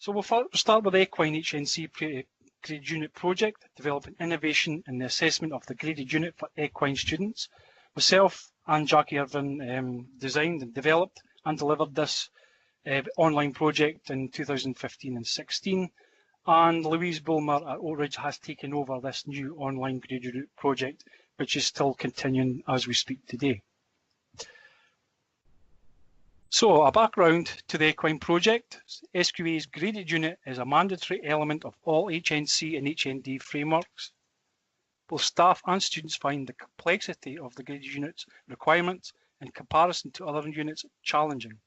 So we'll start with the Equine HNC Graded Unit project, developing innovation in the assessment of the graded unit for equine students. Myself and Jackie Irvin designed and developed and delivered this online project in 2015 and 16, and Louise Bulmer at Oak Ridge has taken over this new online graded unit project, which is still continuing as we speak today. So, a background to the equine project. SQA's graded unit is a mandatory element of all HNC and HND frameworks. Both staff and students find the complexity of the graded unit's requirements in comparison to other units challenging.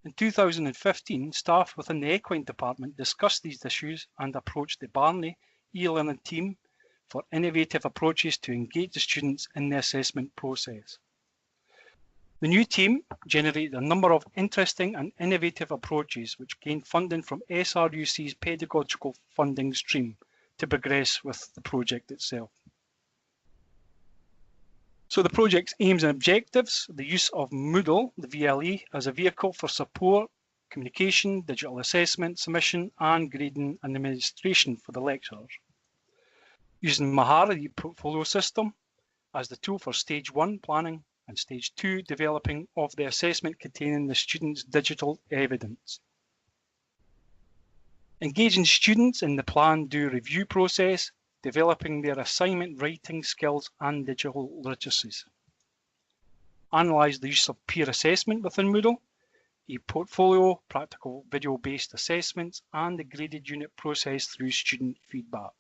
In 2015, staff within the equine department discussed these issues and approached the Barney e-learning team for innovative approaches to engage the students in the assessment process. The new team generated a number of interesting and innovative approaches which gained funding from SRUC's pedagogical funding stream to progress with the project itself. So the project's aims and objectives: the use of Moodle, the VLE, as a vehicle for support, communication, digital assessment, submission and grading and administration for the lecturers. Using Mahara, the portfolio system, as the tool for stage 1 planning and stage 2 developing of the assessment containing the students' digital evidence. Engaging students in the plan-do review process, developing their assignment writing skills and digital literacies. Analyse the use of peer assessment within Moodle, a portfolio, practical video-based assessments and the graded unit process through student feedback.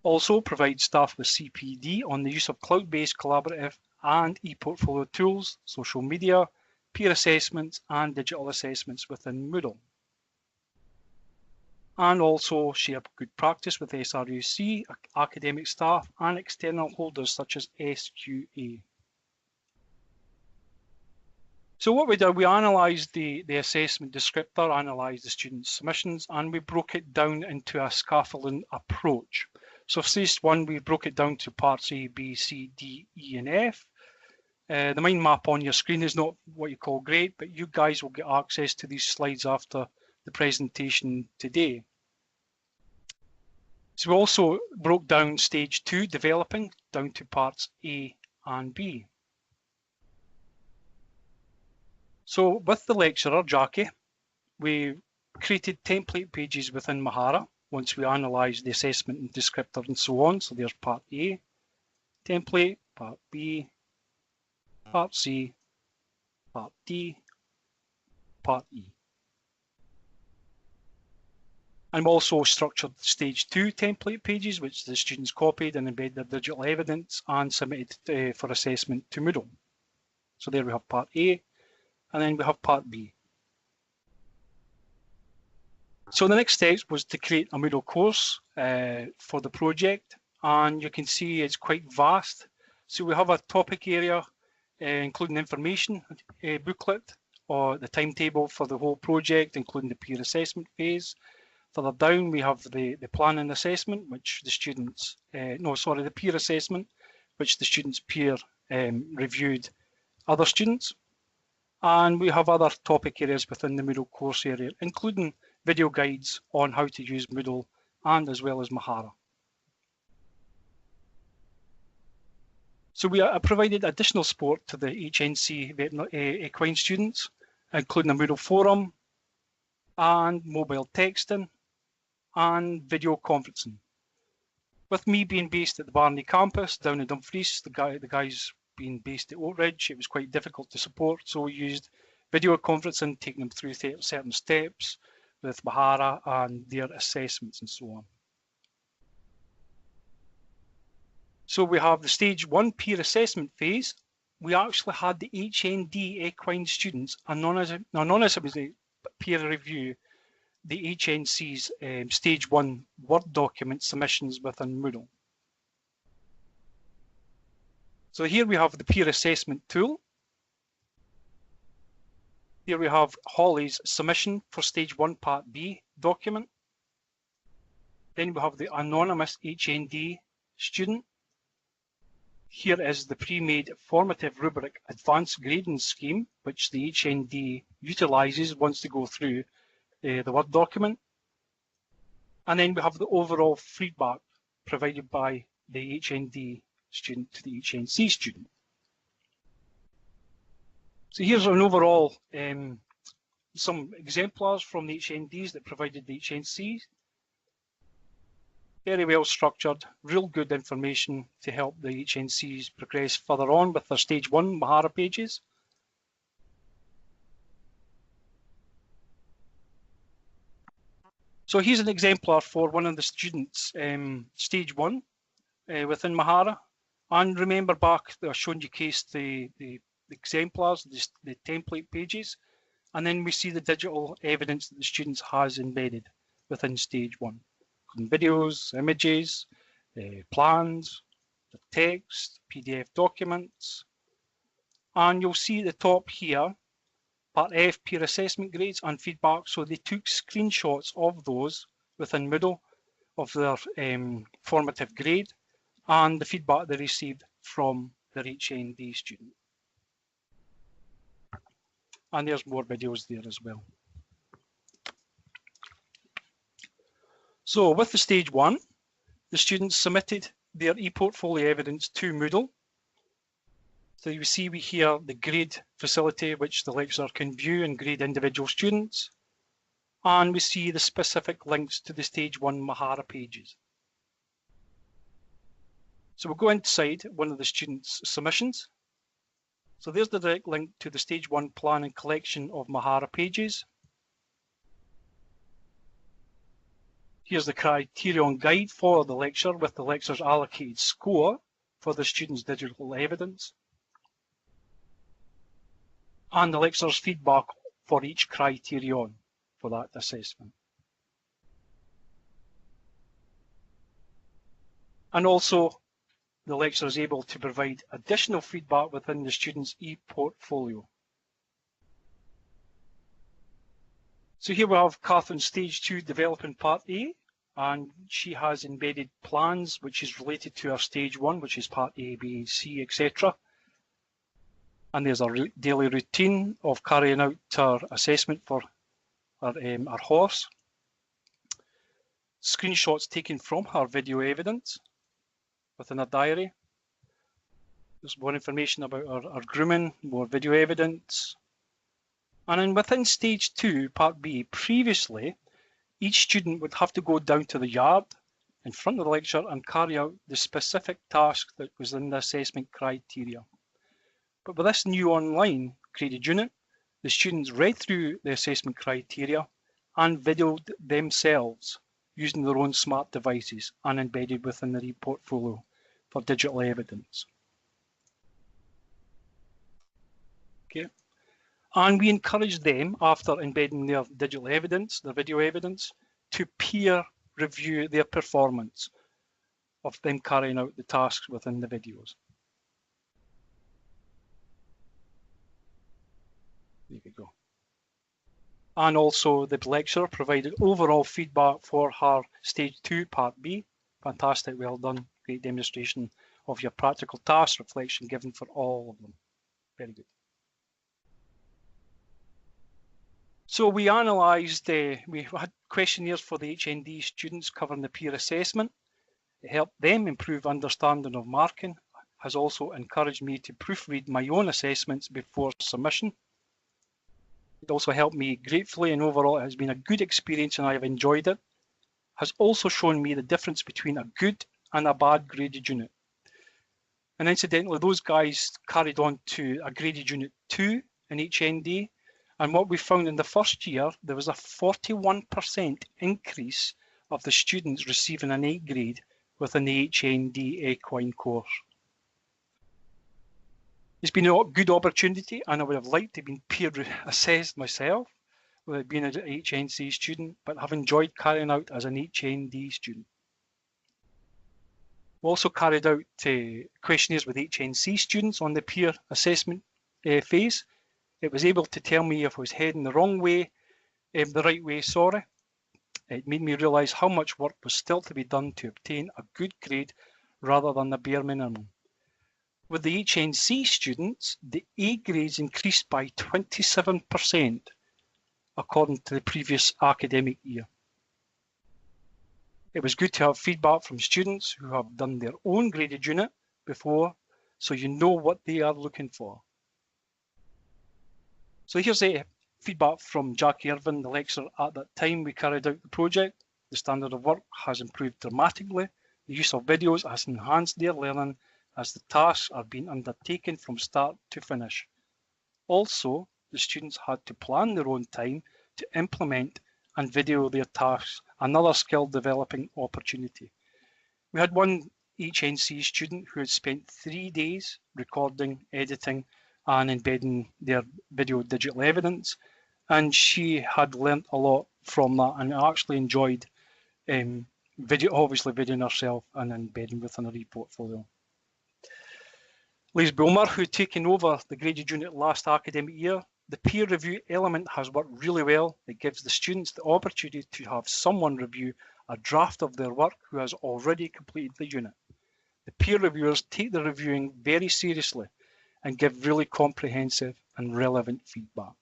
Also provide staff with CPD on the use of cloud-based collaborative and e-portfolio tools, social media, peer assessments and digital assessments within Moodle. And also share good practice with SRUC, academic staff and external holders such as SQA. So what we did, we analysed the assessment descriptor, analysed the students' submissions, and we broke it down into a scaffolding approach. So for stage 1, we broke it down to parts A, B, C, D, E and F. The mind map on your screen is not what you call great, but you guys will get access to these slides after the presentation today. So we also broke down stage 2, developing, down to parts A and B. So with the lecturer, Jackie, we created template pages within Mahara once we analysed the assessment and descriptor and so on. So there's part A, template, part B, part C, part D, part E. And we also structured stage 2 template pages, which the students copied and embedded their digital evidence and submitted for assessment to Moodle. So there we have part A, and then we have part B. So the next step was to create a Moodle course for the project, and you can see it's quite vast. So we have a topic area, including information booklet, or the timetable for the whole project, including the peer assessment phase. Further down, we have the plan and assessment, which the students, the peer assessment, which the students peer reviewed other students. And we have other topic areas within the Moodle course area, including video guides on how to use Moodle and as well as Mahara. So we provided additional support to the HNC Vet Equine students, including a Moodle forum and mobile texting and video conferencing. With me being based at the Barney campus down in Dumfries, the guys being based at Oak Ridge, it was quite difficult to support, so we used video conferencing, taking them through certain steps with Mahara and their assessments and so on. So we have the stage 1 peer assessment phase. We actually had the HND equine students anonymously peer review the HNC's stage 1 Word document submissions within Moodle. So here we have the peer assessment tool. Here we have Holly's submission for stage 1 part B document. Then we have the anonymous HND student. Here is the pre-made formative rubric advanced grading scheme, which the HND utilises once they go through the Word document. And then we have the overall feedback provided by the HND student to the HNC student. So here's an overall, some exemplars from the HNDs that provided the HNCs. Very well structured, real good information to help the HNCs progress further on with their stage 1 Mahara pages. So here's an exemplar for one of the students, stage 1 within Mahara. And remember back, I showed you case the exemplars, the template pages, and then we see the digital evidence that the students has embedded within stage 1. Videos, images, plans, the text, PDF documents. And you'll see at the top here, Part F, peer assessment grades and feedback. So they took screenshots of those within Moodle of their formative grade and the feedback they received from their HND student. And there's more videos there as well. So with the stage 1, the students submitted their ePortfolio evidence to Moodle. So you see we here the grade facility which the lecturer can view and grade individual students. And we see the specific links to the stage 1 Mahara pages. So we'll go inside one of the students' submissions. So there's the direct link to the stage 1 plan and collection of Mahara pages. Here's the criterion guide for the lecture with the lecturer's allocated score for the student's digital evidence. And the lecturer's feedback for each criterion for that assessment. And also, the lecturer is able to provide additional feedback within the student's e-portfolio. So here we have Catherine stage 2 developing part A, and she has embedded plans which is related to her stage 1, which is part A, B, C, etc. And there's a daily routine of carrying out her assessment for her horse. Screenshots taken from her video evidence within her diary. There's more information about her grooming, more video evidence. And then within stage 2, part B, previously, each student would have to go down to the yard in front of the lecturer and carry out the specific task that was in the assessment criteria. But with this new online graded unit, the students read through the assessment criteria and videoed themselves using their own smart devices and embedded within their e-portfolio for digital evidence. Okay. And we encourage them, after embedding their digital evidence, their video evidence, to peer review their performance of them carrying out the tasks within the videos. There we go. And also the lecturer provided overall feedback for her stage 2 part B. Fantastic, well done, great demonstration of your practical task reflection given for all of them. Very good. So we analysed, we had questionnaires for the HND students covering the peer assessment. It helped them improve understanding of marking, has also encouraged me to proofread my own assessments before submission. It also helped me gratefully, and overall it has been a good experience and I have enjoyed it. Has also shown me the difference between a good and a bad graded unit. And incidentally, those guys carried on to a graded unit 2 in HND. And what we found in the first year, there was a 41% increase of the students receiving an A grade within the HND equine course. It's been a good opportunity and I would have liked to have been peer assessed myself with being an HNC student, but have enjoyed carrying out as an HND student. We also carried out questionnaires with HNC students on the peer assessment phase. It was able to tell me if I was heading the wrong way, the right way, sorry. It made me realise how much work was still to be done to obtain a good grade rather than the bare minimum. With the HNC students, the A grades increased by 27%, according to the previous academic year. It was good to have feedback from students who have done their own graded unit before, so you know what they are looking for. So here's the feedback from Jackie Irvin, the lecturer at that time we carried out the project. The standard of work has improved dramatically. The use of videos has enhanced their learning as the tasks are being undertaken from start to finish. Also, the students had to plan their own time to implement and video their tasks, another skill developing opportunity. We had one HNC student who had spent 3 days recording, editing and embedding their video digital evidence, and she had learnt a lot from that and actually enjoyed obviously videoing herself and embedding within her e-portfolio. Liz Bulmer, who had taken over the graded unit last academic year, the peer review element has worked really well. It gives the students the opportunity to have someone review a draft of their work who has already completed the unit. The peer reviewers take the reviewing very seriously and give really comprehensive and relevant feedback.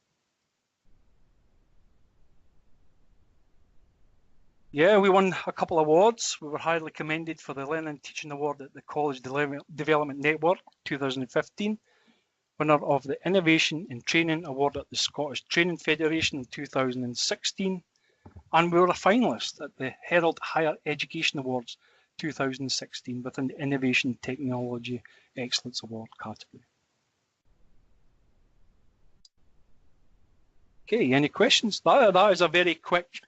Yeah, we won a couple of awards. We were highly commended for the Learning and Teaching Award at the College Development Network 2015, winner of the Innovation in Training Award at the Scottish Training Federation in 2016, and we were a finalist at the Herald Higher Education Awards 2016 within the Innovation Technology Excellence Award category. Okay, any questions? That is a very quick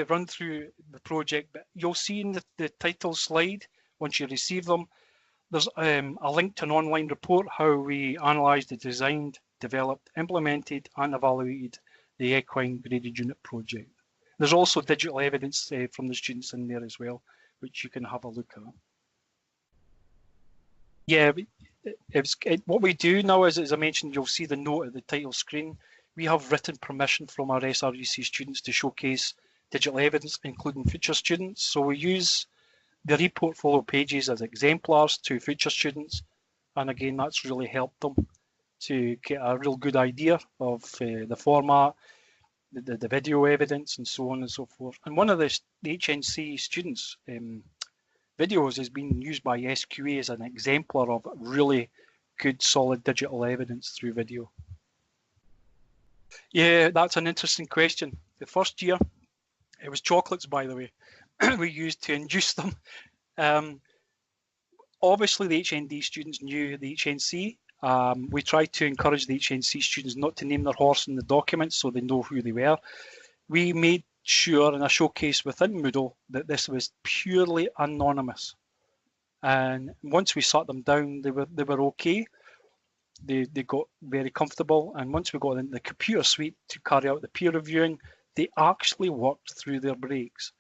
run through the project, but you'll see in the title slide, once you receive them, there's a link to an online report how we analysed, designed, developed, implemented and evaluated the equine graded unit project. There's also digital evidence from the students in there as well, which you can have a look at. Yeah, what we do now is, as I mentioned, you'll see the note at the title screen. We have written permission from our SRUC students to showcase digital evidence, including future students. So we use their e-portfolio pages as exemplars to future students. And again, that's really helped them to get a real good idea of the format, the video evidence and so on and so forth. And one of the HNC students' videos has been used by SQA as an exemplar of really good, solid digital evidence through video. Yeah, that's an interesting question. The first year, it was chocolates, by the way, we used to induce them. Obviously, the HND students knew the HNC. We tried to encourage the HNC students not to name their horse in the documents so they know who they were. We made sure in a showcase within Moodle that this was purely anonymous. And once we sat them down, they were okay. They got very comfortable, and once we got in the computer suite to carry out the peer reviewing, they actually worked through their breaks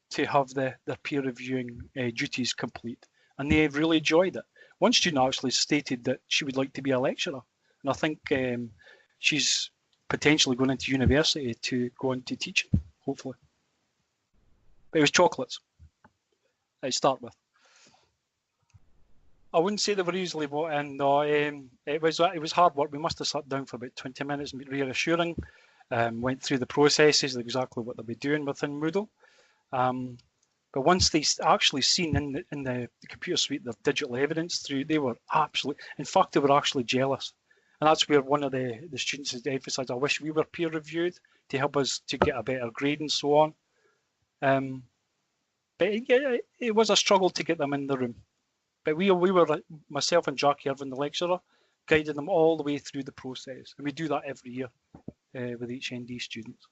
to have their peer reviewing duties complete, and they really enjoyed it. One student actually stated that she would like to be a lecturer, and I think she's potentially going into university to go into teaching, hopefully. But it was chocolates to start with. I wouldn't say they were easily bought in. No, it was hard work. We must have sat down for about 20 minutes, reassuring, went through the processes, exactly what they'll be doing within Moodle. But once they actually seen in the computer suite their digital evidence through, they were absolutely, in fact, they were actually jealous. And that's where one of the students has emphasised, I wish we were peer reviewed to help us to get a better grade and so on. But it was a struggle to get them in the room. But we were, myself and Jackie Irvin, the lecturer, guided them all the way through the process. And we do that every year with HND students.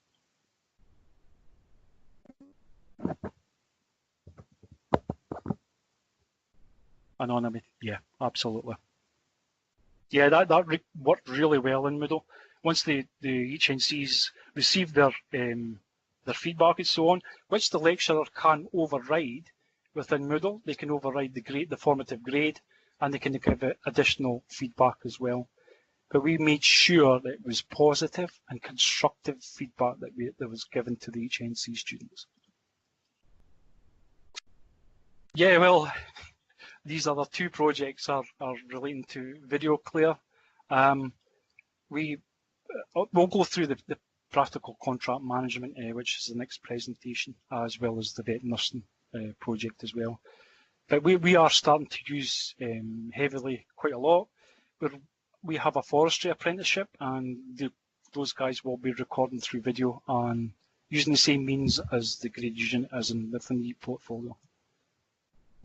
Anonymity, yeah, absolutely. Yeah, that worked really well in Moodle. Once the HNCs received their feedback and so on, which the lecturer can override within Moodle, they can override the grade, the formative grade, and they can give additional feedback as well. But we made sure that it was positive and constructive feedback that was given to the HNC students. Yeah, well, these other two projects are relating to video clear. We'll go through the practical contract management, which is the next presentation, as well as the vet nursing project as well. But we are starting to use heavily quite a lot. We have a forestry apprenticeship, and those guys will be recording through video and using the same means as the graded unit as in within the portfolio.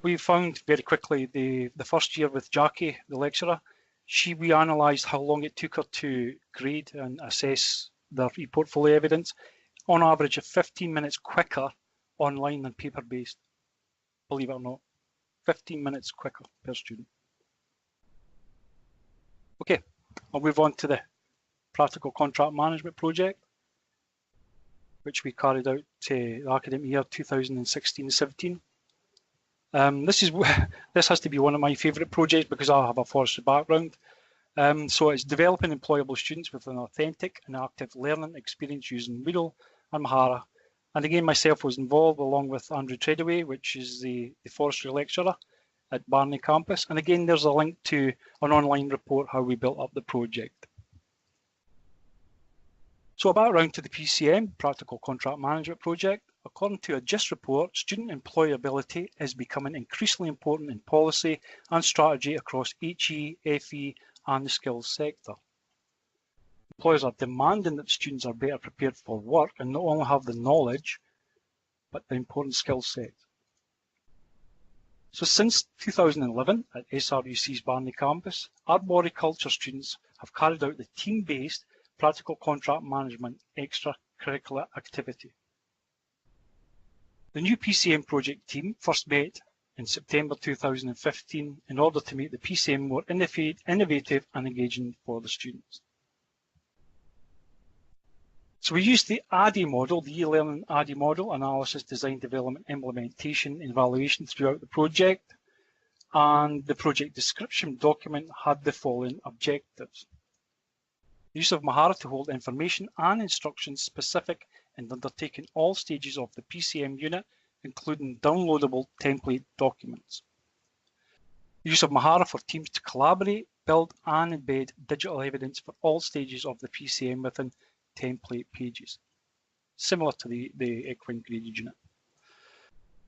We found very quickly the first year with Jackie, the lecturer, we analysed how long it took her to grade and assess their e-portfolio evidence, on average of 15 minutes quicker online than paper-based, believe it or not. 15 minutes quicker per student. Okay, I'll move on to the practical contract management project, which we carried out the academic year 2016-17. This has to be one of my favourite projects because I have a forestry background. So it's developing employable students with an authentic and active learning experience using Moodle and Mahara. And again, myself was involved along with Andrew Treadaway, which is the forestry lecturer at Barney campus. And again, there's a link to an online report how we built up the project. So a background to the PCM, Practical Contract Management Project. According to a GIST report, student employability is becoming increasingly important in policy and strategy across HE, FE and the skills sector. Employers are demanding that students are better prepared for work and not only have the knowledge, but the important skill set. So since 2011 at SRUC's Barney campus, arboriculture students have carried out the team-based practical contract management extracurricular activity. The new PCM project team first met in September 2015 in order to make the PCM more innovative and engaging for the students. So we used the ADDIE model, the e-learning ADDIE model, analysis, design, development, implementation, and evaluation throughout the project. And the project description document had the following objectives. The use of Mahara to hold information and instructions specific in undertaking all stages of the PCM unit, including downloadable template documents. The use of Mahara for teams to collaborate, build and embed digital evidence for all stages of the PCM within template pages, similar to the Equine graded unit.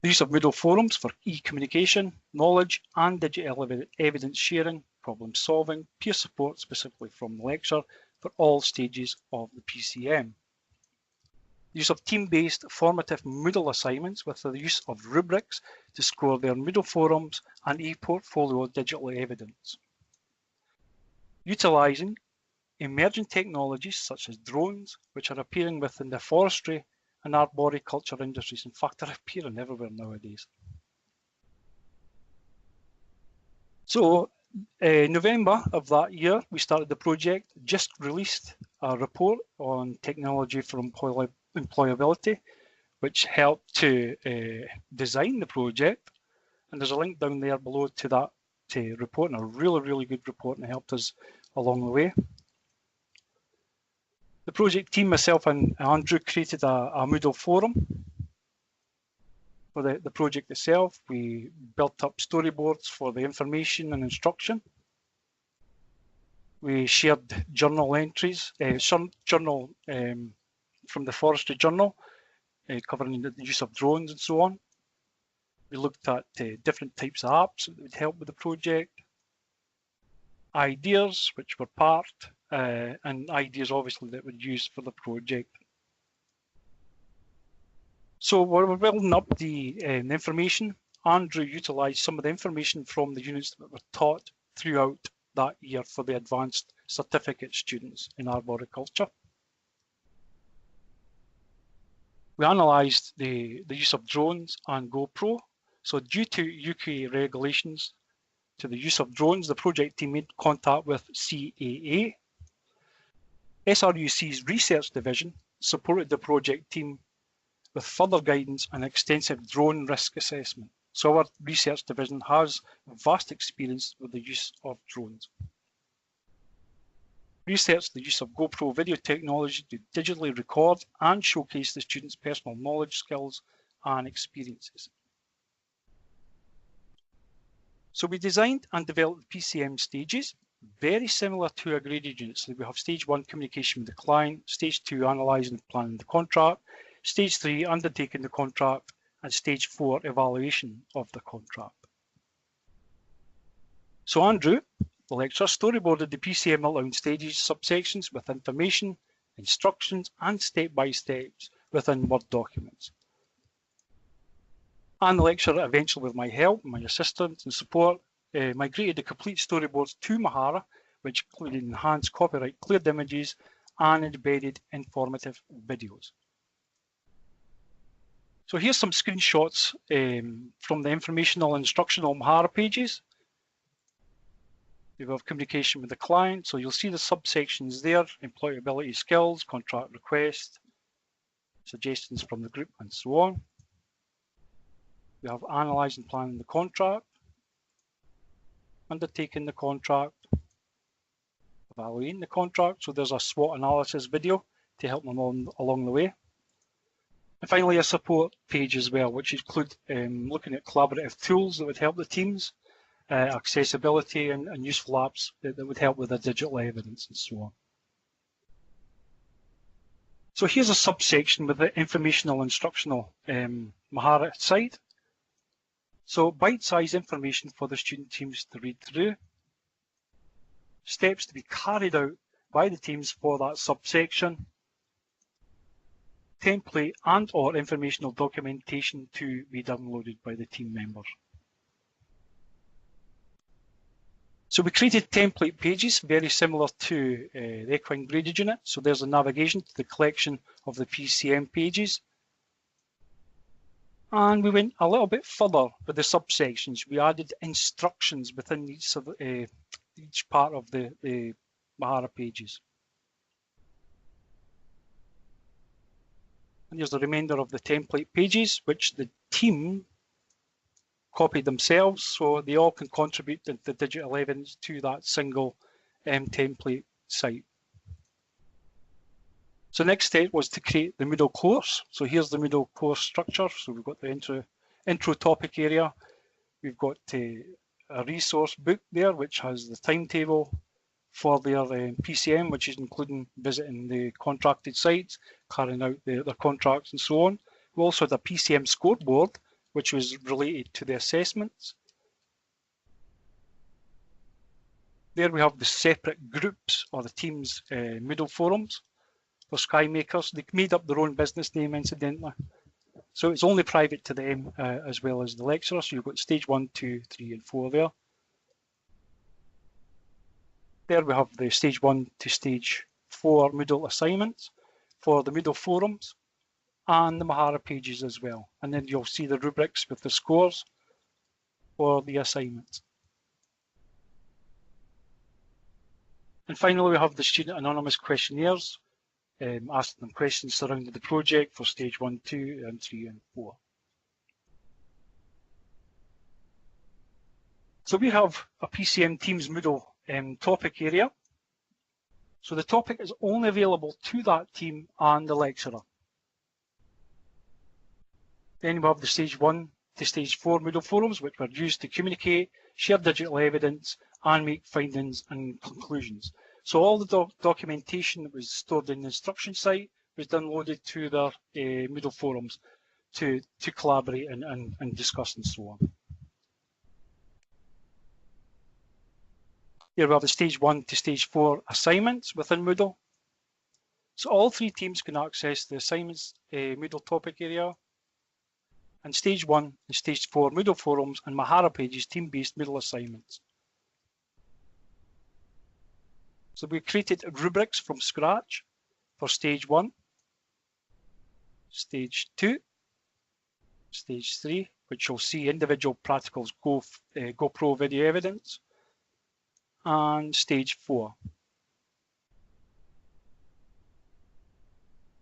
The use of Moodle forums for e-communication, knowledge and digital evidence sharing, problem solving, peer support specifically from the lecture for all stages of the PCM. The use of team-based formative Moodle assignments with the use of rubrics to score their Moodle forums and e-portfolio digital evidence. Utilising emerging technologies such as drones, which are appearing within the forestry and arboriculture industries. In fact, they're appearing everywhere nowadays. So, November of that year, we started the project, just released a report on technology for employability, which helped to design the project. And there's a link down there below to that report, and a really good report, and it helped us along the way. The project team, myself and Andrew, created a Moodle forum for the project itself. We built up storyboards for the information and instruction. We shared journal entries, journal from the Forestry Journal, covering the use of drones and so on. We looked at different types of apps that would help with the project, ideas which were part, and ideas obviously that were used for the project. So we're building up the information. Andrew utilised some of the information from the units that were taught throughout that year for the advanced certificate students in arboriculture. We analysed the use of drones and GoPro. So due to UK regulations to the use of drones, the project team made contact with CAA. SRUC's research division supported the project team with further guidance and extensive drone risk assessment. So our research division has vast experience with the use of drones. Research the use of GoPro video technology to digitally record and showcase the students' personal knowledge, skills and experiences. So we designed and developed PCM stages very similar to a graded unit. So we have stage 1, communication with the client, stage 2, analysing and planning the contract, stage 3, undertaking the contract, and stage 4, evaluation of the contract. So Andrew, the lecturer, storyboarded the PCM outline stages, subsections with information, instructions, and step-by-steps within Word documents. And the lecturer, eventually with my help, my assistance and support, migrated the complete storyboards to Mahara, which included enhanced copyright cleared images and embedded informative videos. So here's some screenshots from the informational and instructional Mahara pages. We have communication with the client, so you'll see the subsections there: employability skills, contract request, suggestions from the group, and so on. We have analysing and planning the contract, undertaking the contract, evaluating the contract. So there's a SWOT analysis video to help them along the way. And finally, a support page as well, which include looking at collaborative tools that would help the teams, accessibility and useful apps that would help with the digital evidence and so on. So here's a subsection with the informational instructional Mahara side. So bite-sized information for the student teams to read through, steps to be carried out by the teams for that subsection, template and or informational documentation to be downloaded by the team members. So we created template pages very similar to the equine graded unit. So there's a navigation to the collection of the PCM pages. And we went a little bit further with the subsections. We added instructions within each part of the Mahara pages. And here's the remainder of the template pages, which the team copied themselves, so they all can contribute the digital evidence to that single template site. So next step was to create the Moodle course. So here's the Moodle course structure. So we've got the intro topic area. We've got a resource book there, which has the timetable for their PCM, which is including visiting the contracted sites, carrying out their contracts and so on. We also had a PCM scoreboard, which was related to the assessments. There we have the separate groups or the team's Moodle forums for SkyMakers. They made up their own business name, incidentally. So it's only private to them as well as the lecturer. So you've got stage 1, 2, 3, and 4 there. There we have the stage 1 to stage 4 Moodle assignments for the Moodle forums and the Mahara pages as well. And then you'll see the rubrics with the scores for the assignments. And finally, we have the student anonymous questionnaires, asking them questions surrounding the project for stage 1, 2, and 3, and 4. So we have a PCM Teams Moodle topic area. So the topic is only available to that team and the lecturer. Then we have the stage 1 to stage 4 Moodle forums, which were used to communicate, share digital evidence, and make findings and conclusions. So all the documentation that was stored in the instruction site was downloaded to their Moodle forums to collaborate and discuss and so on. Here we have the stage 1 to stage 4 assignments within Moodle. So all 3 teams can access the assignments Moodle topic area, and stage 1 and stage 4 Moodle forums and Mahara pages team-based Moodle assignments. So we created rubrics from scratch for stage 1, stage 2, stage 3, which you'll see individual practicals GoPro video evidence, and stage 4.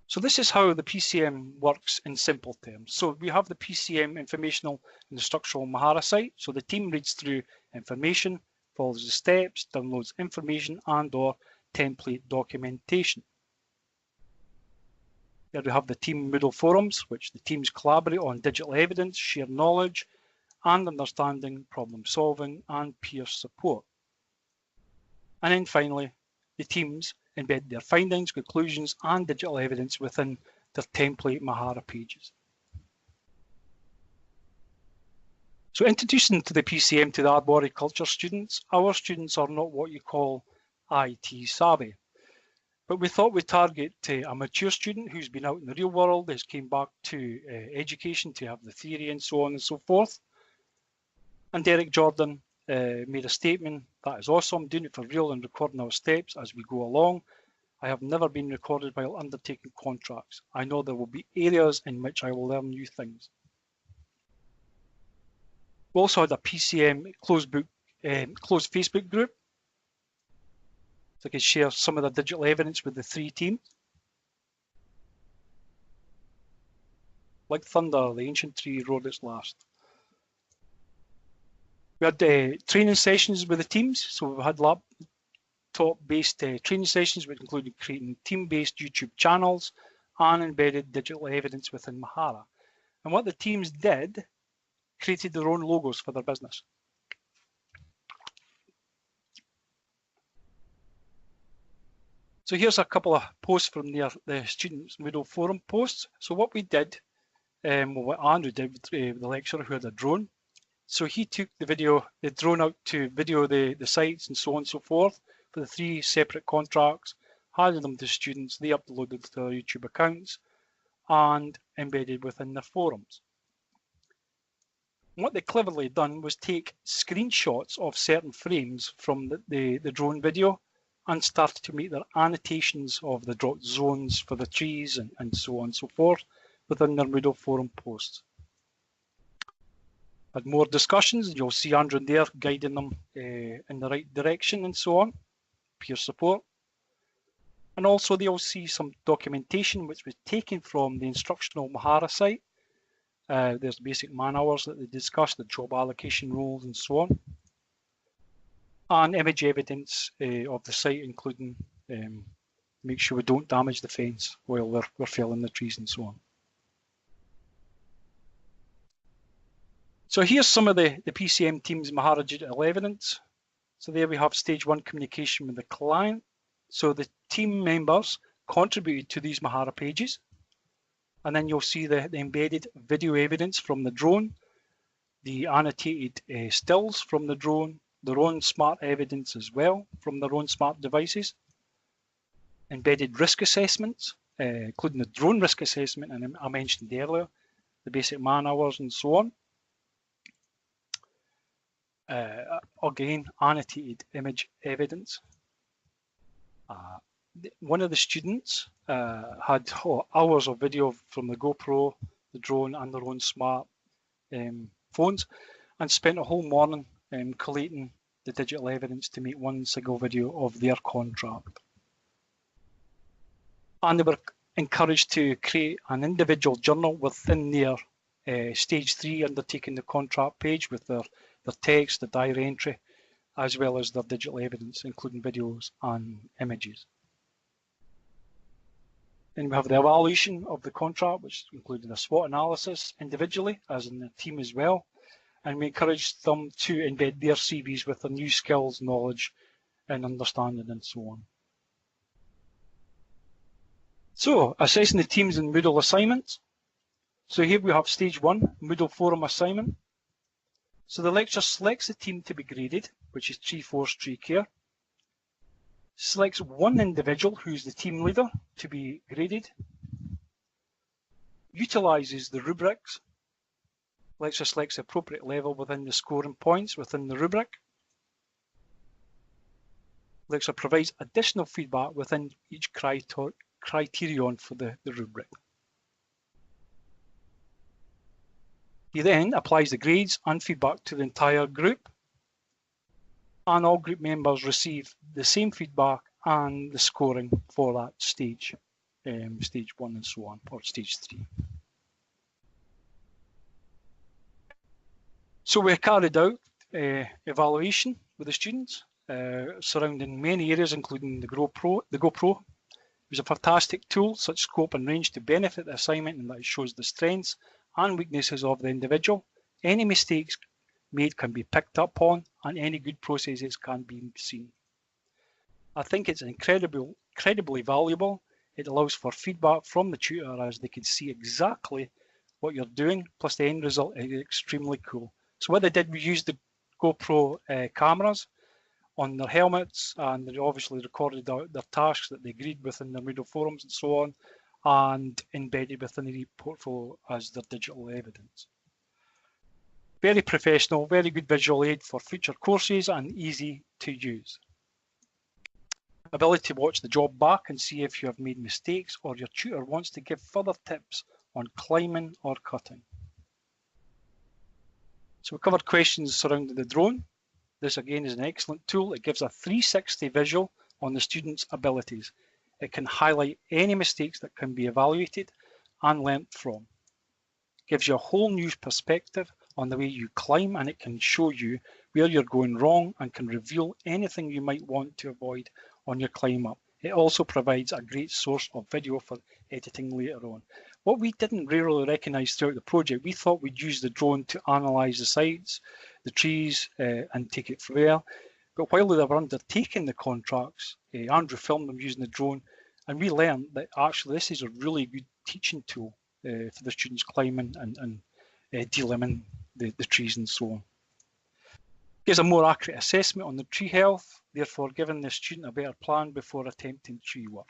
So this is how the PCM works in simple terms. So we have the PCM informational and instructional Mahara site. So the team reads through information, follows the steps, downloads information and or template documentation. There we have the team Moodle forums, which the teams collaborate on digital evidence, share knowledge and understanding, problem solving and peer support. And then finally, the teams embed their findings, conclusions, and digital evidence within their template Mahara pages. So introducing to the PCM to the arboriculture students, our students are not what you call IT savvy, but we thought we'd target a mature student who's been out in the real world, has came back to education to have the theory and so on and so forth. And Derek Jordan made a statement, that is awesome, doing it for real and recording our steps as we go along. I have never been recorded while undertaking contracts. I know there will be areas in which I will learn new things. We also had a PCM closed Facebook group. So I could share some of the digital evidence with the 3 teams. Like thunder, the ancient tree rode its last. We had training sessions with the teams. So we had laptop-based training sessions, which included creating team-based YouTube channels and embedded digital evidence within Mahara. And what the teams did, created their own logos for their business. So here's a couple of posts from the students' Moodle forum posts. So what we did, what Andrew did with the lecturer who had a drone. So he took the drone out to video the sites and so on and so forth for the 3 separate contracts, handed them to students, they uploaded to their YouTube accounts and embedded within their forums. What they cleverly done was take screenshots of certain frames from the drone video and started to make their annotations of the drop zones for the trees and so on and so forth within their Moodle forum posts. Had more discussions, you'll see Andrew there guiding them in the right direction and so on, peer support. And also they'll see some documentation which was taken from the instructional Mahara site. There's basic man hours that they discussed, the job allocation rules and so on. And image evidence of the site, including make sure we don't damage the fence while we're felling the trees and so on. So here's some of the PCM team's Mahara digital evidence. So there we have stage 1 communication with the client. So the team members contributed to these Mahara pages. And then you'll see the embedded video evidence from the drone, the annotated stills from the drone, their own smart evidence as well from their own smart devices, embedded risk assessments, including the drone risk assessment, and I mentioned earlier, the basic man hours and so on. Again, annotated image evidence. One of the students had hours of video from the GoPro, the drone, and their own smart phones, and spent a whole morning collating the digital evidence to make one single video of their contract. And they were encouraged to create an individual journal within their stage 3 undertaking the contract page with their text, the diary entry, as well as their digital evidence, including videos and images. Then we have the evaluation of the contract, which included a SWOT analysis individually, as in the team as well. And we encouraged them to embed their CVs with their new skills, knowledge, and understanding, and so on. So, assessing the teams in Moodle assignments. So here we have stage 1, Moodle forum assignment. So the lecturer selects the team to be graded, which is Tree Forestry Care. Selects one individual who's the team leader to be graded. Utilises the rubrics. Lecturer selects the appropriate level within the scoring points within the rubric. Lecturer provides additional feedback within each criterion for the rubric. He then applies the grades and feedback to the entire group, and all group members receive the same feedback and the scoring for that stage, stage 1 and so on, or stage 3. So we carried out evaluation with the students surrounding many areas, including the GoPro. It was a fantastic tool, such scope and range to benefit the assignment, and that it shows the strengths and weaknesses of the individual. Any mistakes made can be picked up on, and any good processes can be seen. I think it's incredibly valuable. It allows for feedback from the tutor as they can see exactly what you're doing, plus the end result is extremely cool. So what they did, we used the GoPro cameras on their helmets, and they obviously recorded their tasks that they agreed with in their Moodle forums and so on, and embedded within the portfolio as their digital evidence. Very professional, very good visual aid for future courses and easy to use. Ability to watch the job back and see if you have made mistakes or your tutor wants to give further tips on climbing or cutting. So we covered questions surrounding the drone. This again is an excellent tool. It gives a 360 visual on the student's abilities. It can highlight any mistakes that can be evaluated and learnt from. It gives you a whole new perspective on the way you climb, and it can show you where you're going wrong and can reveal anything you might want to avoid on your climb up. It also provides a great source of video for editing later on. What we didn't really recognise throughout the project, we thought we'd use the drone to analyse the sites, the trees, and take it from there. But while they were undertaking the contracts, Andrew filmed them using the drone, and we learned that actually this is a really good teaching tool for the students climbing and delimbing the trees and so on. Gives a more accurate assessment on the tree health, therefore giving the student a better plan before attempting tree work.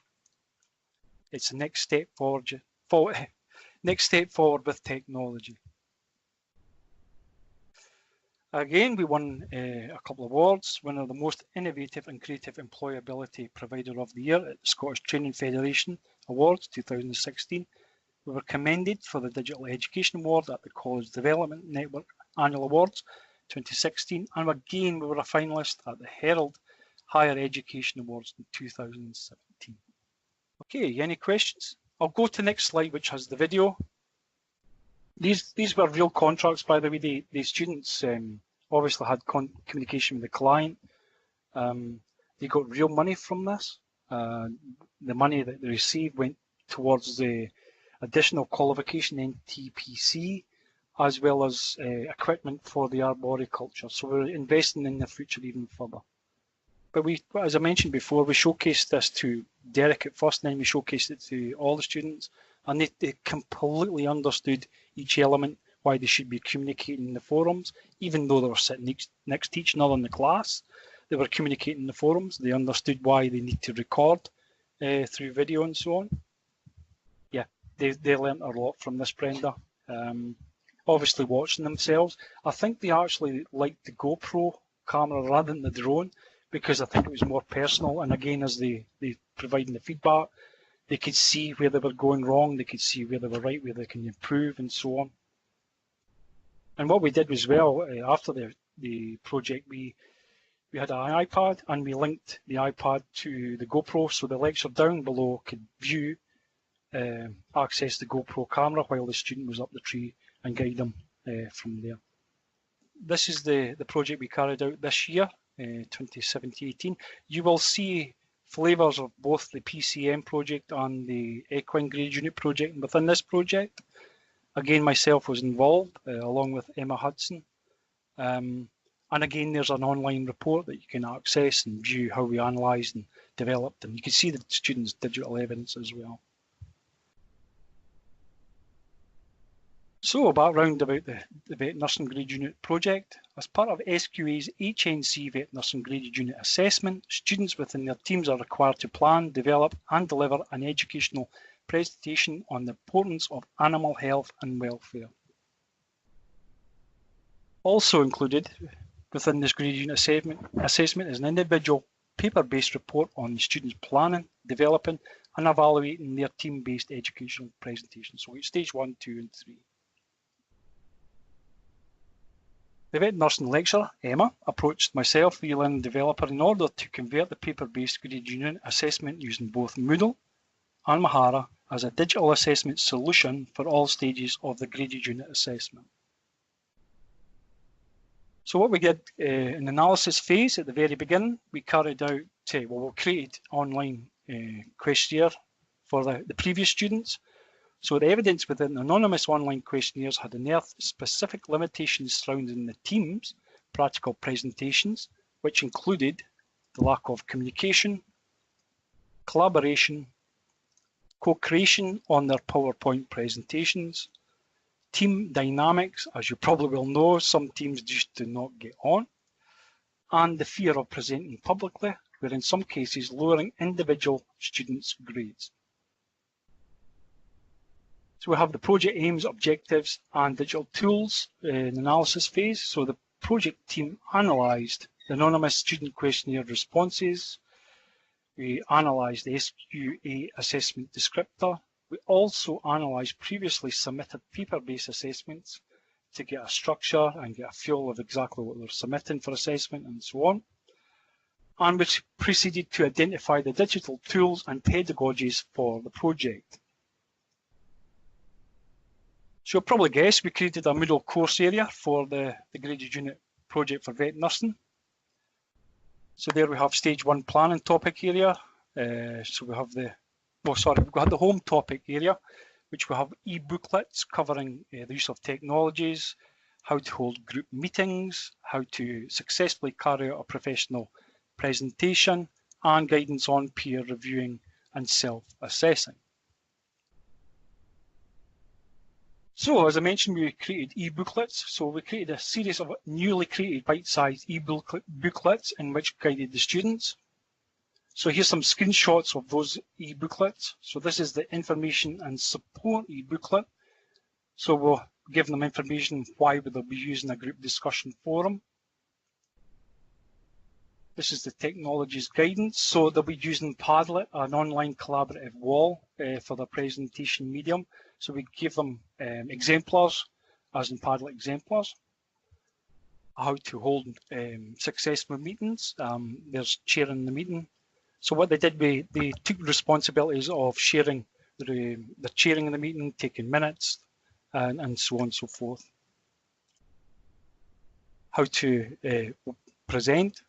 It's the next step forward with technology. Again, we won a couple of awards. Winner of the most innovative and creative employability provider of the year at the Scottish Training Federation Awards 2016. We were commended for the Digital Education Award at the College Development Network Annual Awards 2016, and again we were a finalist at the Herald Higher Education Awards in 2017. Okay, any questions? I'll go to the next slide, which has the video. These were real contracts, by the way. The students obviously had communication with the client. They got real money from this. The money that they received went towards the additional qualification NTPC, as well as equipment for the arboriculture. So we're investing in the future even further. But we, as I mentioned before, we showcased this to Derek at first, and then we showcased it to all the students, and they completely understood each element, why they should be communicating in the forums, even though they were sitting next to each other in the class. They were communicating in the forums. They understood why they need to record through video and so on. Yeah, they learned a lot from this, Brenda. Obviously watching themselves. I think they actually liked the GoPro camera rather than the drone, because I think it was more personal. And again, as they providing the feedback, they could see where they were going wrong, they could see where they were right, where they can improve and so on. And what we did as well, after the project, we had an iPad and we linked the iPad to the GoPro, so the lecturer down below could view, access the GoPro camera while the student was up the tree and guide them from there. This is the project we carried out this year, 2017-18. You will see flavours of both the PCM project and the Equine Grade Unit project. And within this project, again, myself was involved along with Emma Hudson. And again, there's an online report that you can access and view how we analysed and developed. And you can see the students' digital evidence as well. So, a background about the Vet Nursing Grade Unit project. As part of SQA's HNC Vet Nursing Grade Unit assessment, students within their teams are required to plan, develop and deliver an educational presentation on the importance of animal health and welfare. Also included within this grade unit assessment is an individual paper-based report on the students planning, developing and evaluating their team-based educational presentation. So it's stage 1, 2 and 3. The vet nursing lecturer, Emma, approached myself, the e-learning developer, in order to convert the paper-based grade unit assessment using both Moodle and Mahara as a digital assessment solution for all stages of the graded unit assessment. So what we did in the analysis phase at the very beginning, we carried out, we'll create online questionnaire for the previous students. So the evidence within anonymous online questionnaires had unearthed specific limitations surrounding the team's practical presentations, which included the lack of communication, collaboration, co-creation on their PowerPoint presentations, team dynamics, as you probably will know, some teams just do not get on, and the fear of presenting publicly, where in some cases lowering individual students' grades. So we have the project aims, objectives, and digital tools in the analysis phase. So the project team analysed the anonymous student questionnaire responses. We analysed the SQA assessment descriptor. We also analysed previously submitted paper-based assessments to get a structure and get a feel of exactly what they're submitting for assessment and so on. And we proceeded to identify the digital tools and pedagogies for the project. So you'll probably guess we created a Moodle course area for the graded unit project for vet nursing. So there we have stage 1 planning topic area. So we have we've got the home topic area, which we have e-booklets covering the use of technologies, how to hold group meetings, how to successfully carry out a professional presentation, and guidance on peer reviewing and self-assessing. So, as I mentioned, we created e-booklets. So we created a series of newly created bite-sized e-booklets in which guided the students. So here's some screenshots of those e-booklets. So this is the information and support e-booklet. So we'll give them information why they'll be using a group discussion forum. This is the technologies guidance. So they'll be using Padlet, an online collaborative wall for their presentation medium. So we give them exemplars, as in Padlet exemplars, how to hold successful meetings. There's chairing the meeting. So what they did, they took responsibilities of sharing the chairing of the meeting, taking minutes, and so on and so forth. How to present,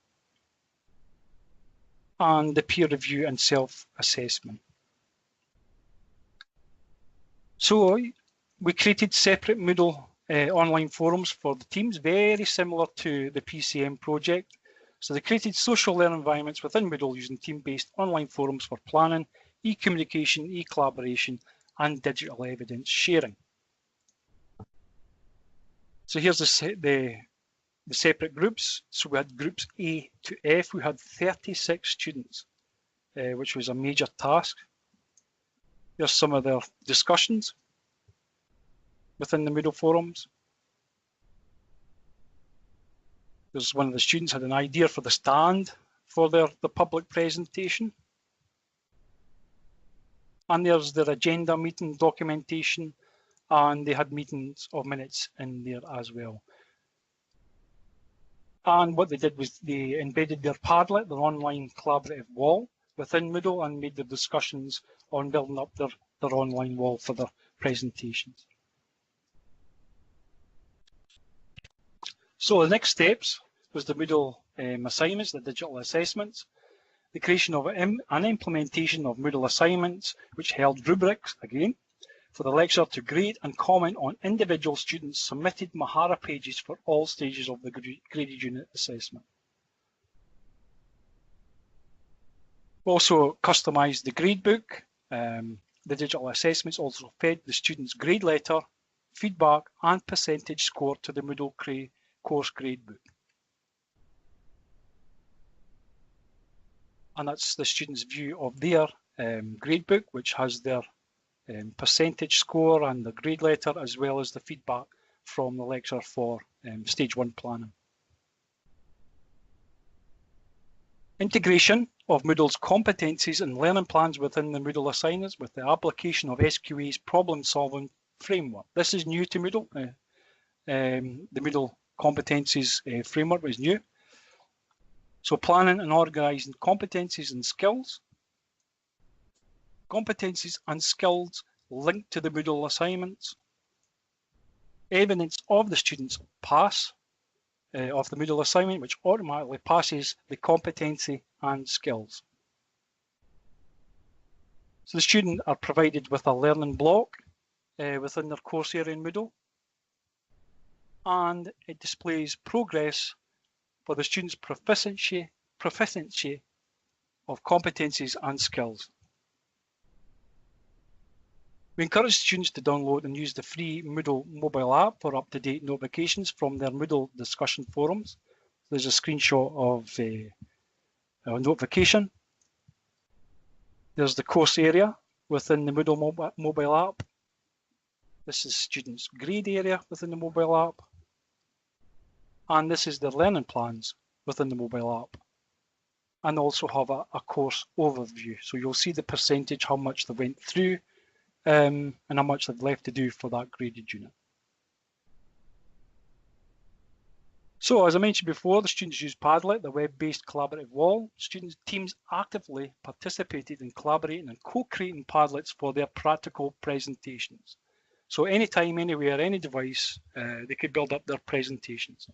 and the peer review and self-assessment. So we created separate Moodle online forums for the teams, very similar to the PCM project. So they created social learning environments within Moodle using team-based online forums for planning, e-communication, e-collaboration, and digital evidence sharing. So here's the separate groups. So we had groups A to F. We had 36 students, which was a major task. Here's some of their discussions within the Moodle forums. There's one of the students had an idea for the stand for the public presentation. And there's their agenda meeting documentation, and they had meetings of minutes in there as well. And what they did was they embedded their Padlet, their online collaborative wall, within Moodle, and made their discussions on building up their online wall for their presentations. So the next steps was the Moodle assignments, the digital assessments, the creation of an implementation of Moodle assignments, which held rubrics, again, for the lecturer to grade and comment on individual students' submitted Mahara pages for all stages of the graded unit assessment. We also customised the gradebook. The digital assessments also fed the students' grade letter, feedback, and percentage score to the Moodle course gradebook. And that's the students' view of their gradebook, which has their percentage score and the grade letter, as well as the feedback from the lecturer for stage 1 planning. Integration of Moodle's competencies and learning plans within the Moodle assignments with the application of SQA's problem-solving framework. This is new to Moodle. The Moodle competencies framework is new. So planning and organising competencies and skills. Competencies and skills linked to the Moodle assignments. Evidence of the student's pass of the Moodle assignment, which automatically passes the competency and skills. So the students are provided with a learning block within their course area in Moodle, and it displays progress for the student's proficiency of competencies and skills. We encourage students to download and use the free Moodle mobile app for up-to-date notifications from their Moodle discussion forums. There's a screenshot of a notification. There's the course area within the Moodle mobile app. This is students' grade area within the mobile app. And this is their learning plans within the mobile app. And also have a course overview. So you'll see the percentage, how much they went through, and how much they've left to do for that graded unit. So as I mentioned before, the students use Padlet, the web-based collaborative wall. Students' teams actively participated in collaborating and co-creating Padlets for their practical presentations. So anytime, anywhere, any device, they could build up their presentations.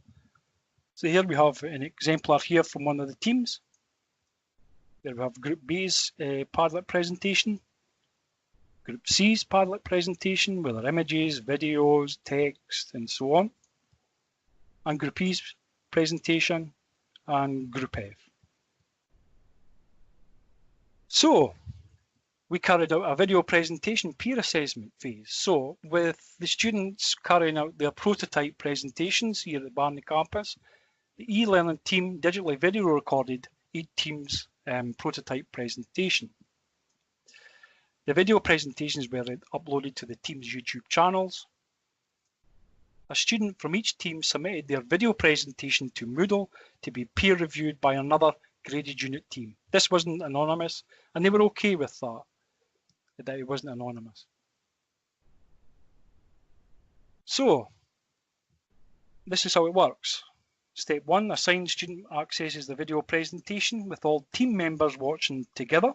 So here we have an exemplar here from one of the teams. There we have Group B's Padlet presentation, Group C's Padlet presentation with their images, videos, text, and so on, and Group E's presentation, and Group F. So we carried out a video presentation peer assessment phase. So with the students carrying out their prototype presentations here at Barney campus, the e-learning team digitally video recorded each team's prototype presentation. The video presentations were uploaded to the team's YouTube channels. A student from each team submitted their video presentation to Moodle to be peer reviewed by another graded unit team. This wasn't anonymous, and they were okay with that it wasn't anonymous. So this is how it works. Step 1, assigned student accesses the video presentation with all team members watching together.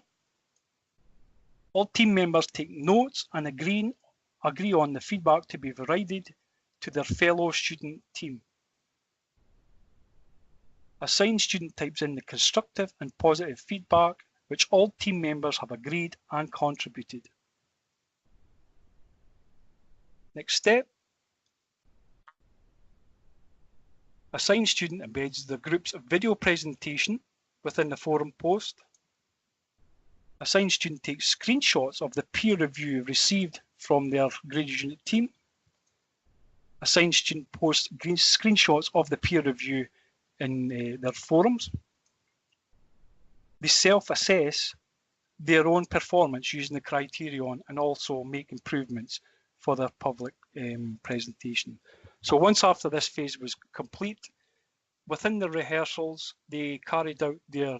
All team members take notes and agree on the feedback to be provided to their fellow student team. Assigned student types in the constructive and positive feedback, which all team members have agreed and contributed. Next step. Assigned student embeds the group's video presentation within the forum post. Assigned student takes screenshots of the peer review received from their graded unit team. Assigned student posts screenshots of the peer review in their forums. They self-assess their own performance using the criterion and also make improvements for their public presentation. So once after this phase was complete, within the rehearsals, they carried out their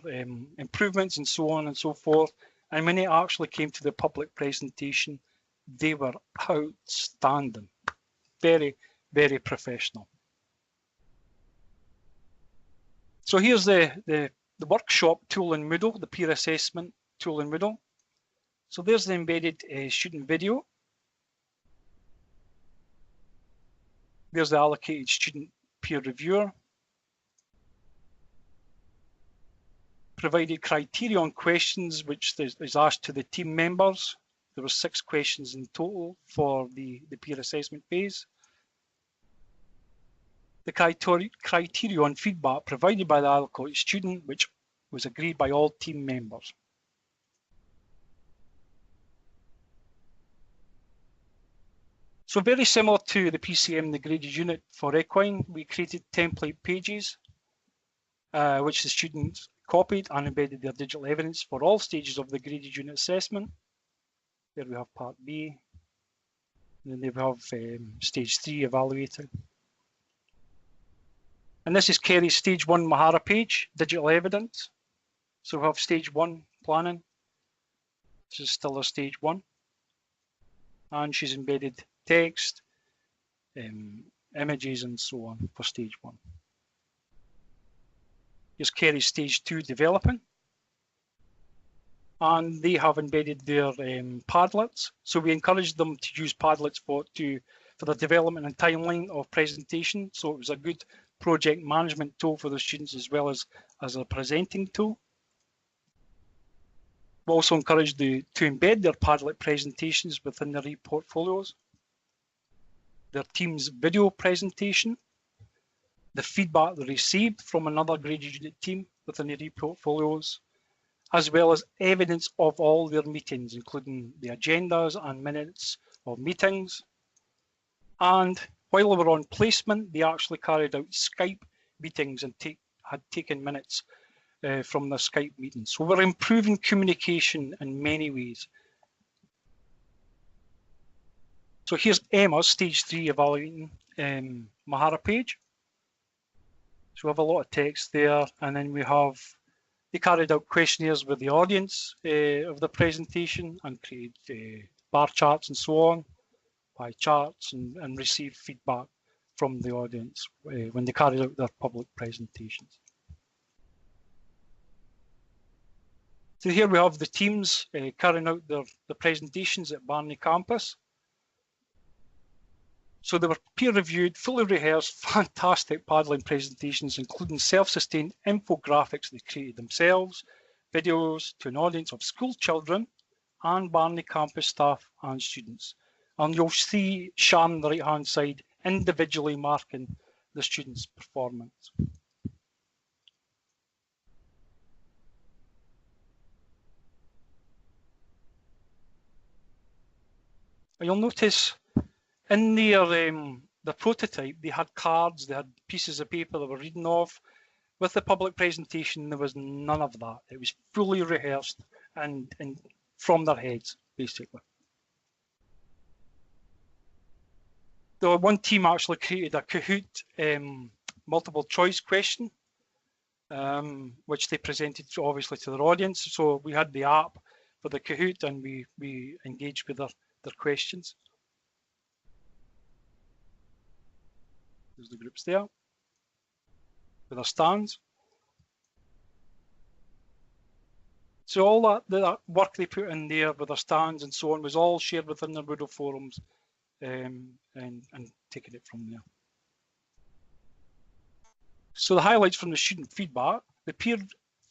improvements and so on and so forth. And when it actually came to the public presentation, they were outstanding. Very, very professional. So here's the workshop tool in Moodle, the peer assessment tool in Moodle. So there's the embedded student video. There's the allocated student peer reviewer. Provided criterion questions, which is asked to the team members. There were 6 questions in total for the peer assessment phase. The criterion feedback provided by the allocated student, which was agreed by all team members. So very similar to the PCM, the graded unit for equine, we created template pages, which the students copied and embedded their digital evidence for all stages of the graded unit assessment. There we have part B, and then we have stage 3 evaluating. And this is Kerry's stage 1 Mahara page, digital evidence. So we have stage 1 planning. This is still a stage 1. And she's embedded text, images, and so on for stage 1. Here's Kerry's stage 2 developing. And they have embedded their Padlets. So we encouraged them to use Padlets for the development and timeline of presentation. So it was a good project management tool for the students as well as a presenting tool. We also encouraged to embed their Padlet presentations within their e-portfolios, their team's video presentation, the feedback they received from another graded unit team within their e-portfolios, as well as evidence of all their meetings, including the agendas and minutes of meetings. And while they were on placement, they actually carried out Skype meetings and had taken minutes from their Skype meetings. So we're improving communication in many ways. So here's Emma's stage 3 evaluating Mahara page. So we have a lot of text there, and then they carried out questionnaires with the audience of the presentation and created bar charts and so on, pie charts, and received feedback from the audience when they carried out their public presentations. So here we have the teams carrying out the presentations at Barney campus. So they were peer-reviewed, fully rehearsed, fantastic paddling presentations, including self-sustained infographics they created themselves, videos to an audience of school children and Barney campus staff and students. And you'll see Sharon on the right-hand side individually marking the students' performance. You'll notice in the prototype, they had cards, they had pieces of paper they were reading off. With the public presentation, there was none of that. It was fully rehearsed and from their heads, basically. The one team actually created a Kahoot multiple choice question, which they presented obviously to their audience. So we had the app for the Kahoot, and we engaged with their questions. There's the groups there with their stands. So all that work they put in there with their stands and so on was all shared within their Moodle forums and taking it from there. So the highlights from the student feedback. The peer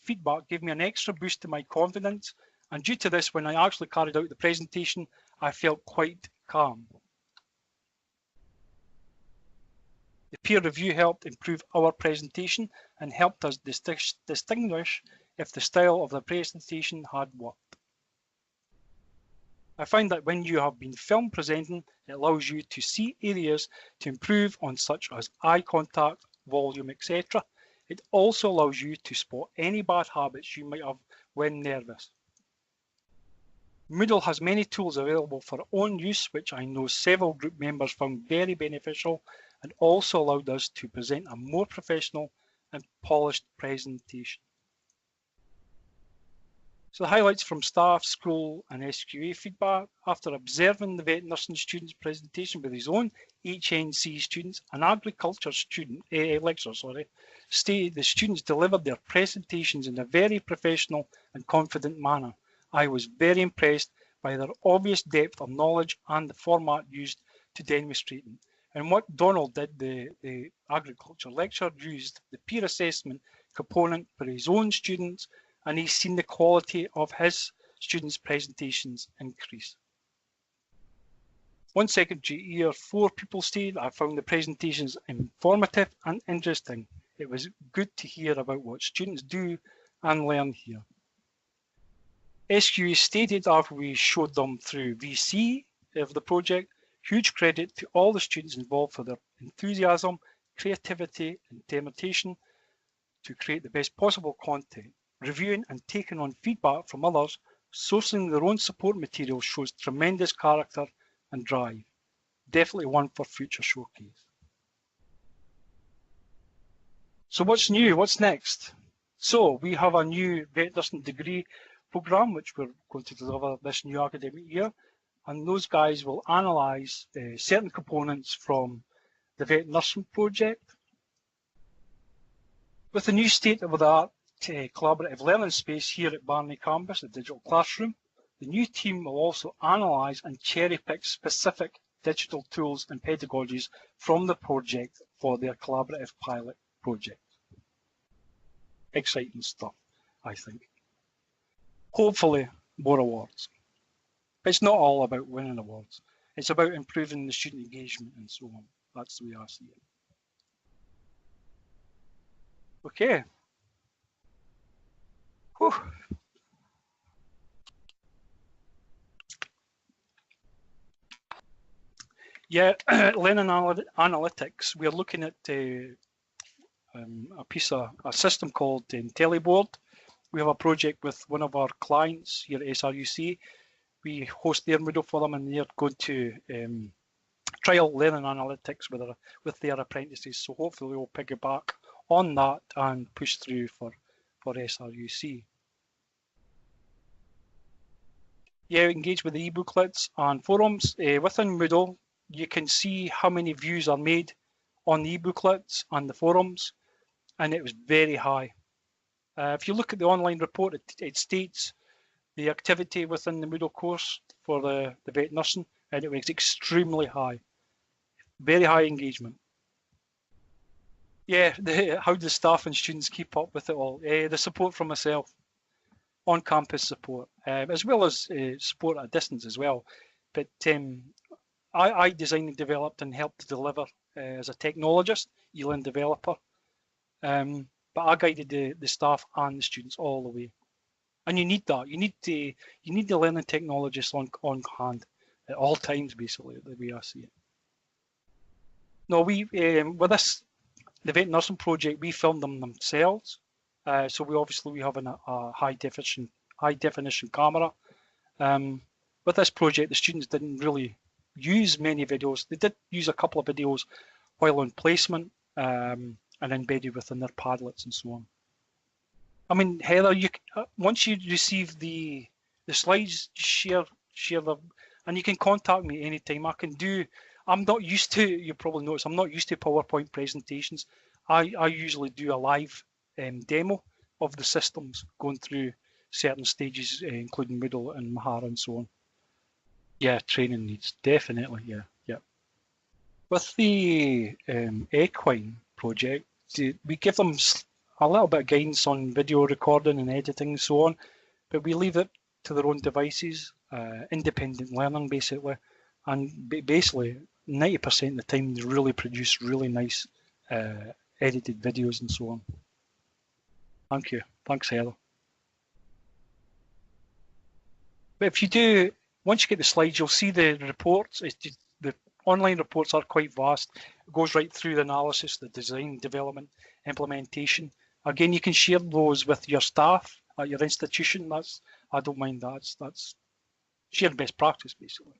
feedback gave me an extra boost to my confidence, and due to this, when I actually carried out the presentation, I felt quite calm. The peer review helped improve our presentation and helped us distinguish if the style of the presentation had worked. I find that when you have been film presenting, it allows you to see areas to improve on, such as eye contact, volume, etc. It also allows you to spot any bad habits you might have when nervous. Moodle has many tools available for own use, which I know several group members found very beneficial, and also allowed us to present a more professional and polished presentation. So the highlights from staff, school and SQA feedback. After observing the vet nursing student's presentation with his own HNC students, an agriculture student lecturer stated the students delivered their presentations in a very professional and confident manner. I was very impressed by their obvious depth of knowledge and the format used to demonstrate it. And what Donald did, the agriculture lecturer, used the peer assessment component for his own students, and he's seen the quality of his students' presentations increase. One secondary year 4 pupil stated, I found the presentations informative and interesting. It was good to hear about what students do and learn here. SQA stated after we showed them through VC of the project, huge credit to all the students involved for their enthusiasm, creativity and determination to create the best possible content. Reviewing and taking on feedback from others, sourcing their own support materials shows tremendous character and drive. Definitely one for future showcase. So what's new? What's next? So we have a new vet nursing degree programme which we're going to deliver this new academic year, and those guys will analyse certain components from the vet nursing project. With the new state-of-the-art collaborative learning space here at Barney campus, the digital classroom, the new team will also analyse and cherry-pick specific digital tools and pedagogies from the project for their collaborative pilot project. Exciting stuff, I think. Hopefully, more awards. But it's not all about winning awards. It's about improving the student engagement and so on. That's the way I see it. Okay. Whew. Yeah, learning analytics, we're looking at a system called IntelliBoard. We have a project with one of our clients here at SRUC. We host their Moodle for them, and they're going to trial learning analytics with their apprentices. So hopefully we'll piggyback on that and push through for SRUC. Yeah, engage with the e-booklets and forums. Within Moodle, you can see how many views are made on the e-booklets and the forums, and it was very high. If you look at the online report, it states the activity within the Moodle course for the vet nursing, and it was extremely high. Very high engagement. Yeah, how do staff and students keep up with it all? The support from myself, on-campus support, as well as support at a distance as well. But I designed and developed and helped to deliver as a technologist, e-learn developer. But I guided the staff and the students all the way. And you need that. You need the learning technologists on hand at all times, basically, the way I see it. No, we with this the vet nursing project, we filmed them themselves. So we have a high definition camera. With this project, the students didn't really use many videos. They did use a couple of videos while on placement and embedded within their Padlets and so on. I mean, Heather, once you receive the slides, share them, and you can contact me anytime. I'm not used to, you probably noticed, I'm not used to PowerPoint presentations. I usually do a live demo of the systems going through certain stages, including Moodle and Mahara and so on. Yeah, training needs, definitely, yeah. With the Equine project, we give them a little bit of guidance on video recording and editing and so on, but we leave it to their own devices, independent learning basically, and basically 90% of the time they really produce really nice edited videos and so on. Thank you. Thanks, Heather. But if you do, once you get the slides, you'll see the reports. The online reports are quite vast. It goes right through the analysis, the design, development, implementation. Again, you can share those with your staff at your institution. I don't mind that. That's shared best practice, basically.